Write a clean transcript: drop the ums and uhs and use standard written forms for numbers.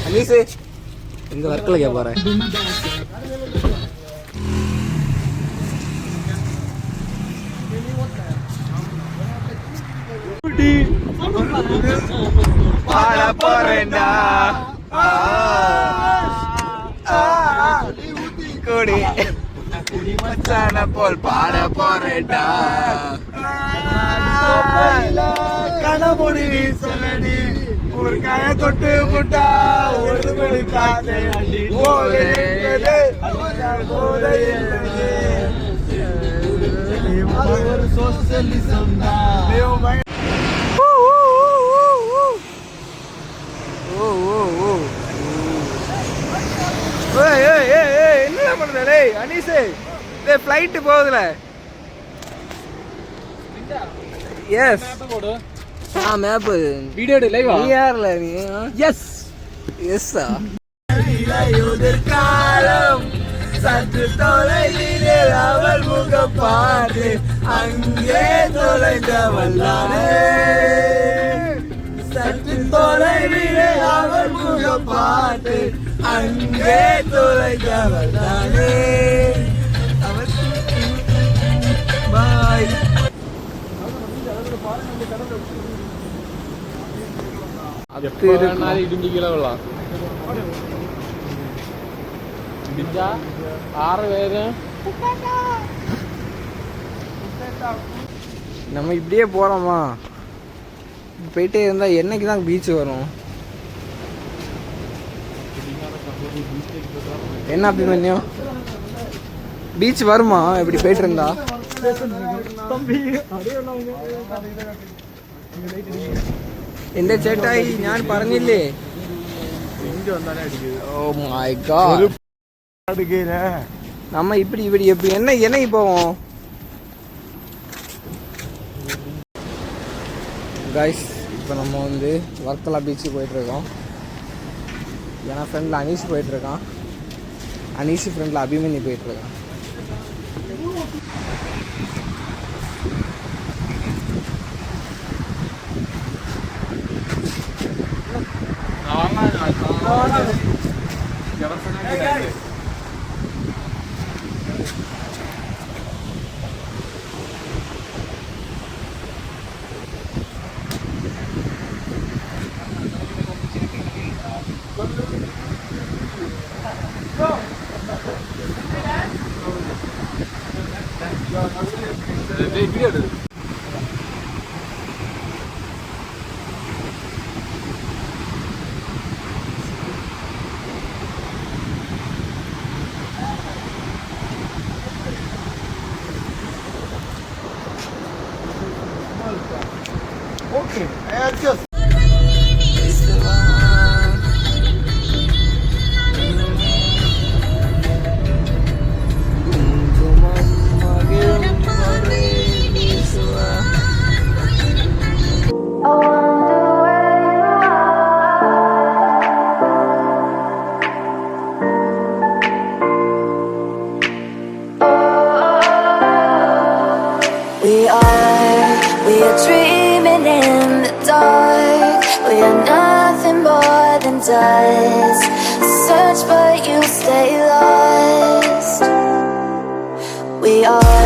அனீஸு இந்த வர்க்கில் கேட்பாரு. பாட போறேன்டா கொடி மச்சான போல் பாட போறேன்டா கணபொடி சொல்லடி ஒரு காய தொட்டு போட்டா ஒரு மணி காத்து ஒரு சோசியலிசம் தான். என்ன பண்ற அனீஸு? ஃப்ளைட்டு போகுதுல. எஸ் மேப்பு வீடியோ லைவா? நீ யார்ல நீ? எஸ் எஸ்ஸா? காலம் சற்று தொலைவிலே அவள் முகம் பார்த்து அங்கே தொலைந்தவள்ளானே. சற்று தொலைவிலே அவள் முகம் பார்த்து அங்கே தொலைந்தவள்ளானே. பாய். நம்ம இப்படியே போறோமா? போயிட்டே இருந்தா என்னைக்கு தான் பீச் வரும்? என்ன அப்படி பண்ணியும் பீச் வருமா இப்படி போயிட்டு இருந்தா? എന്റെ ചേട്ടായി ഞാൻ പറഞ്ഞില്ലേ. நம்ம இப்படி இப்படி எப்படி என்ன போவோம் கைஸ்? இப்போ நம்ம வந்து வர்க்கலா பீச்சுக்கு போயிட்டுருக்கோம். ஏன்னா ஃப்ரெண்டில் Anees போயிட்டுருக்கான், Anees ஃப்ரெண்டில் Abhimanyu போயிட்டுருக்கான். Okay, just we are dreaming in the dark. We are nothing more than dust. Search but you stay lost. We are